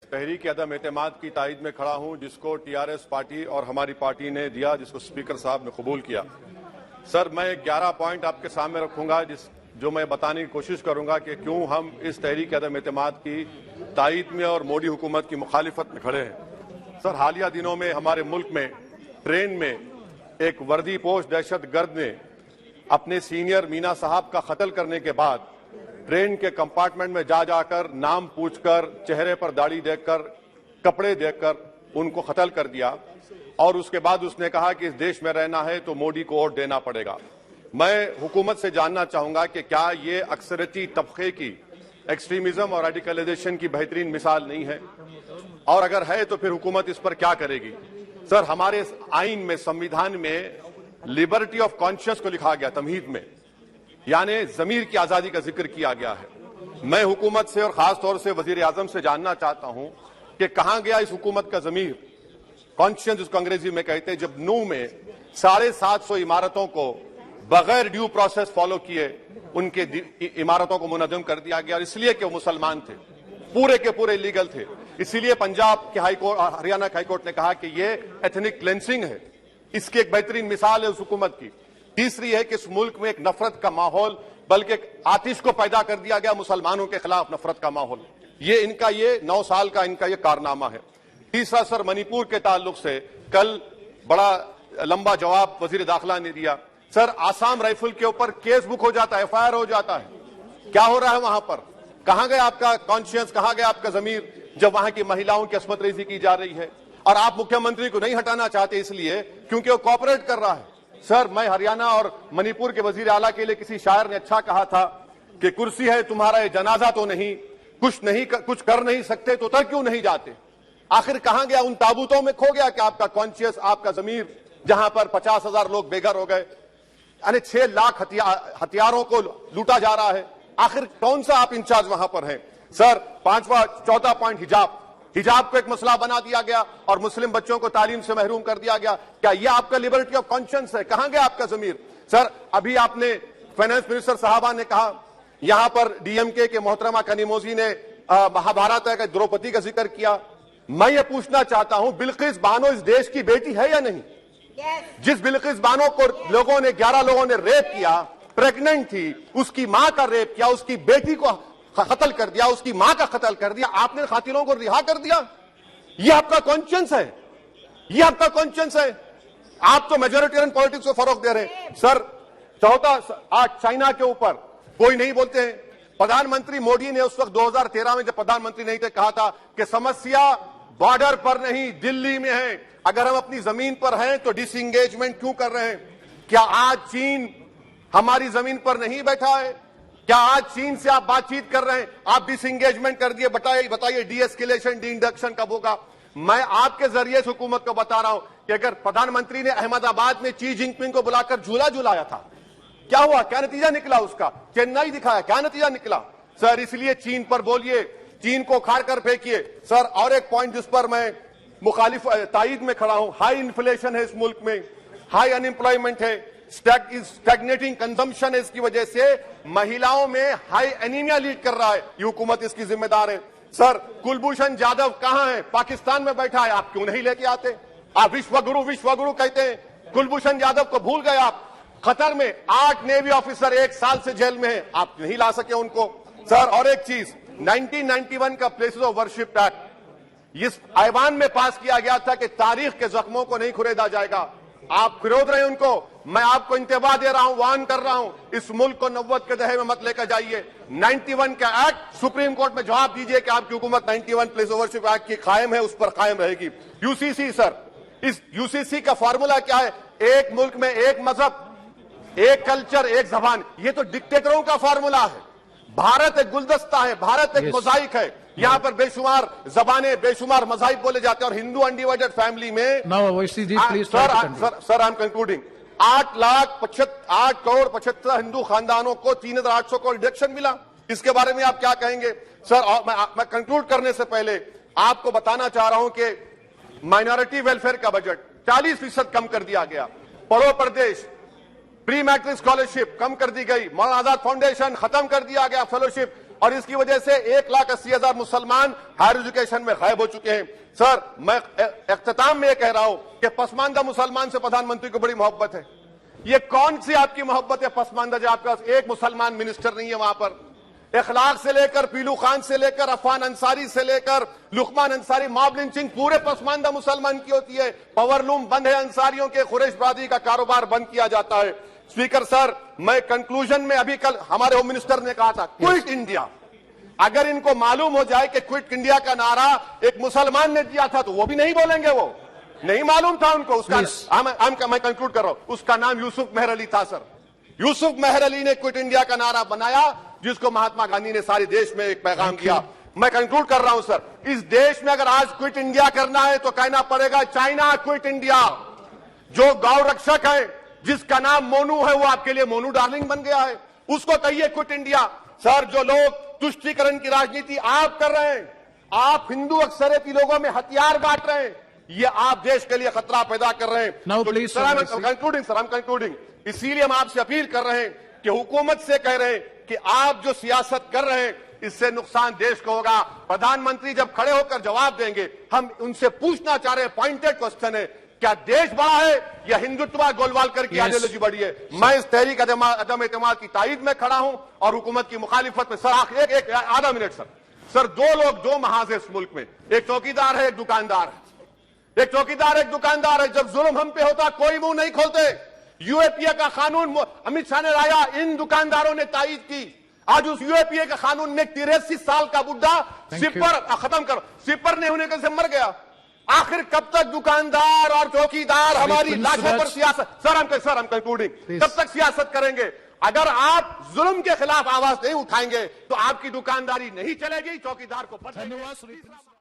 तहरीक अदम एतमाद की तायद में खड़ा हूं, जिसको टीआरएस पार्टी और हमारी पार्टी ने दिया, जिसको स्पीकर साहब ने कबूल किया। सर, मैं 11 पॉइंट आपके सामने रखूंगा, जो मैं बताने की कोशिश करूंगा कि क्यों हम इस तहरीक अदम एतमाद की तायद में और मोदी हुकूमत की मुखालिफत में खड़े हैं। सर, हालिया दिनों में हमारे मुल्क में ट्रेन में एक वर्दीपोश दहशतगर्द ने अपने सीनियर मीना साहब का कत्ल करने के बाद ट्रेन के कंपार्टमेंट में जा जाकर नाम पूछकर, चेहरे पर दाढ़ी देखकर, कपड़े देखकर उनको कत्ल कर दिया और उसके बाद उसने कहा कि इस देश में रहना है तो मोदी को वोट देना पड़ेगा। मैं हुकूमत से जानना चाहूंगा कि क्या ये अक्सरती तबके की एक्सट्रीमिज्म और रेडिकलाइजेशन की बेहतरीन मिसाल नहीं है, और अगर है तो फिर हुकूमत इस पर क्या करेगी। सर, हमारे आइन में, संविधान में लिबर्टी ऑफ कॉन्शियस को लिखा गया, तमहीद में, यानी जमीर की आजादी का जिक्र किया गया है। मैं हुकूमत से और खास तौर से वजीर आजम से जानना चाहता हूं कि कहां गया इस हुकूमत का जमीर, कॉन्शियस जिसको अंग्रेजी में कहते हैं, जब नू में 750 इमारतों को बगैर ड्यू प्रोसेस फॉलो किए उनके इमारतों को मुनज़्ज़म कर दिया गया, और इसलिए कि वो मुसलमान थे, पूरे के पूरे लीगल थे। इसीलिए पंजाब के हाईकोर्ट, हरियाणा हाईकोर्ट ने कहा कि ये एथनिक क्लेंसिंग है। इसकी एक बेहतरीन मिसाल है उस हुकूमत की। तीसरी है कि इस मुल्क में एक नफरत का माहौल, बल्कि आतिश को पैदा कर दिया गया, मुसलमानों के खिलाफ नफरत का माहौल। ये 9 साल का इनका ये कारनामा है। तीसरा, सर, मणिपुर के ताल्लुक से कल बड़ा लंबा जवाब वजीर दाखिला ने दिया। सर, आसाम राइफल के ऊपर केस बुक हो जाता है, एफआईआर हो जाता है। क्या हो रहा है वहां पर? कहां गया आपका कॉन्शियस, कहां गया आपका जमीर, जब वहां की महिलाओं की अस्मत रेजी की जा रही है? और आप मुख्यमंत्री को नहीं हटाना चाहते इसलिए क्योंकि वो कोऑपरेट कर रहा है। सर, मैं हरियाणा और मणिपुर के वजीर आला के लिए किसी शायर ने अच्छा कहा था कि कुर्सी है तुम्हारा ये जनाजा तो नहीं, कुछ कर नहीं सकते तो उतर क्यों नहीं जाते। आखिर कहां गया? उन ताबूतों में खो गया कि आपका कॉन्शियस, आपका जमीर, जहां पर 50,000 लोग बेघर हो गए, यानी 6 लाख हथियारों को लूटा जा रहा है। आखिर कौन सा आप इंचार्ज वहां पर हैं? सर, 4था पॉइंट, हिजाब को एक मसला बना दिया गया और मुस्लिम बच्चों को तालीम से महरूम कर दिया गया। क्या यह आपका लिबर्टी ऑफ कॉन्शियंस है? कहां गया आपका जमीर? सर, अभी आपने फाइनेंस मिनिस्टर साहबा ने कहा, यहां पर डीएमके के मोहतरमा कनिमोजी ने महाभारत का द्रौपदी का जिक्र किया। मैं ये पूछना चाहता हूं, बिल्किस बानो इस देश की बेटी है या नहीं? जिस बिल्किस बानो को 11 लोगों ने रेप किया, प्रेग्नेंट थी, उसकी मां का रेप किया, उसकी बेटी को कत्ल कर दिया, उसकी मां का कत्ल कर दिया, आपने कातिलों को रिहा कर दिया। यह आपका कॉन्शियंस है? यह आपका कॉन्शियंस है? आप तो मेजोरिटेरियन पॉलिटिक्स को फरोग दे रहे हैं। सर, आज चाइना के ऊपर कोई नहीं बोलते हैं। प्रधानमंत्री मोदी ने उस वक्त 2013 में जब प्रधानमंत्री नहीं थे कहा था कि समस्या बॉर्डर पर नहीं, दिल्ली में है। अगर हम अपनी जमीन पर हैं तो डिसएंगेजमेंट क्यों कर रहे हैं? क्या आज चीन हमारी जमीन पर नहीं बैठा है? क्या आज चीन से आप बातचीत कर रहे हैं? आप डिसएंगेजमेंट कर दिए। बताइए डी एस्केलेशन, डी इंडक्शन कब होगा? मैं आपके जरिए से हुकूमत को बता रहा हूं कि अगर प्रधानमंत्री ने अहमदाबाद में शी जिनपिंग को बुलाकर झूला झुलाया था, क्या हुआ? क्या नतीजा निकला उसका? चेन्नई दिखाया, क्या नतीजा निकला? सर, इसलिए चीन पर बोलिए, चीन को उखाड़ कर फेंकिए। सर, और एक पॉइंट जिस पर मैं मुखालिफ तायद में खड़ा हूं, हाई इन्फ्लेशन है इस मुल्क में, हाई अनएम्प्लॉयमेंट है, स्टैग्नेटिंग कंजम्पशन है। इसकी वजह से महिलाओं में हाई एनीमिया लीड कर रहा है। ये हुकूमत इसकी जिम्मेदार है। सर, कुलभूषण जाधव कहां है? पाकिस्तान में बैठा है, आप क्यों नहीं लेके आते? आप विश्वगुरु कहते हैं, कुलभूषण जाधव को भूल गए आप। कतर में 8 नेवी ऑफिसर 1 साल से जेल में है, आप नहीं ला सके उनको। सर, और एक चीज, 1991 का प्लेसेस ऑफ वर्शिप एक्ट इस ऐवान में पास किया गया था कि तारीख के जख्मों को नहीं खुरेदा जाएगा। आप खरीद रहे हैं उनको। मैं आपको इंतबा दे रहा हूं, वार्न कर रहा हूं, इस मुल्क को 90 के दहे में मत लेकर जाइए। 91 का एक्ट सुप्रीम कोर्ट में जवाब दीजिए कि आपकी हुकूमत 91 प्लेस ओवरशिप एक्ट की कायम है, उस पर कायम रहेगी। यूसीसी, सर, इस यूसीसी का फॉर्मूला क्या है? एक मुल्क में एक मजहब, एक कल्चर, एक जबान। ये तो डिक्टेटरों का फॉर्मूला है। भारत एक गुलदस्ता है, भारत एक मोजाइक है। यहाँ पर बेशुमार जबाने, बेशुमार मज़ाहिब बोले जाते हैं और हिंदू अनडिवाइडेड फैमिली में। Sir, I am concluding. 8 crore 75 Hindu खानदानों को 3,800 करोड़ डिडक्शन मिला। इसके बारे में आप क्या कहेंगे? सर, मैं कंक्लूड करने से पहले आपको बताना चाह रहा हूं कि माइनॉरिटी वेलफेयर का बजट 40% कम कर दिया गया। पढ़ो प्रदेश, प्री मैट्रिक स्कॉलरशिप कम कर दी गई। मौलाना आजाद फाउंडेशन खत्म कर दिया गया फेलोशिप। और इसकी वजह से 1,80,000 मुसलमान हायर एजुकेशन में गायब हो चुके हैं। सर, मैं इख्तिताम में यह कह रहा हूं कि पसमानदा मुसलमान से प्रधानमंत्री को बड़ी मोहब्बत है। ये कौन सी आपकी मोहब्बत है पसमानदा, जो आपके पास एक मुसलमान मिनिस्टर नहीं है वहां पर? इखलाक से लेकर पीलू खान से लेकर अफान अंसारी से लेकर लुकमान अंसारी, मॉब लिंचिंग पूरे पसमानदा मुसलमान की होती है। पावर लूम बंद है अंसारियों के, कुरैश बरादरी का कारोबार बंद किया जाता है। स्पीकर सर, मैं कंक्लूजन में अभी कल हमारे होम मिनिस्टर ने कहा था क्विट इंडिया। अगर इनको मालूम हो जाए कि क्विट इंडिया का नारा एक मुसलमान ने दिया था तो वो भी नहीं बोलेंगे, वो नहीं मालूम था उनको। उसका मैं कंक्लूड कर रहा हूं, उसका नाम यूसुफ मेहर अली था सर। यूसुफ मेहर अली ने क्विट इंडिया का नारा बनाया, जिसको महात्मा गांधी ने सारे देश में एक पैगाम दिया। मैं कंक्लूड कर रहा हूं सर, इस देश में अगर आज क्विट इंडिया करना है तो कहना पड़ेगा चाइना क्विट इंडिया। जो गौ रक्षक है जिसका नाम मोनू है, वो आपके लिए मोनू डार्लिंग बन गया है, उसको कहिए क्विट इंडिया। सर, जो लोग तुष्टीकरण की राजनीति आप कर रहे हैं, आप हिंदू अक्सरियती लोगों में हथियार बांट रहे हैं, ये आप देश के लिए खतरा पैदा कर रहे हैं। तो सर, आई एम कंक्लूडिंग। इसीलिए हम आपसे अपील कर रहे हैं कि हुकूमत से कह रहे हैं कि आप जो सियासत कर रहे हैं इससे नुकसान देश को होगा। प्रधानमंत्री जब खड़े होकर जवाब देंगे, हम उनसे पूछना चाह रहे हैं, पॉइंटेड क्वेश्चन है, क्या देश बड़ा है या हिंदुत्व गोलवालकर की आइडियोलॉजी बड़ी है? मैं इस तहरीक अदम एतमाद की तायद में खड़ा हूं और हुकूमत की मुखालिफत में। सर, एक आधा मिनट सर। सर, दो लोग, दो महाज है इस मुल्क में, एक चौकीदार है, एक दुकानदार है। एक चौकीदार, एक दुकानदार है। जब जुल्म हम पे होता कोई मुंह नहीं खोलते। यूएपीए का कानून अमित शाह ने लाया, इन दुकानदारों ने तायद की। आज उस यूएपीए के कानून में 83 साल का बुड्ढा सिपर खत्म कर, सिपर नहीं होने से मर गया। आखिर कब तक दुकानदार और चौकीदार हमारी लाशों पर सियासत? सर, हम कंक्लूडिंग, कब तक सियासत करेंगे? अगर आप जुल्म के खिलाफ आवाज नहीं उठाएंगे तो आपकी दुकानदारी नहीं चलेगी, चौकीदार को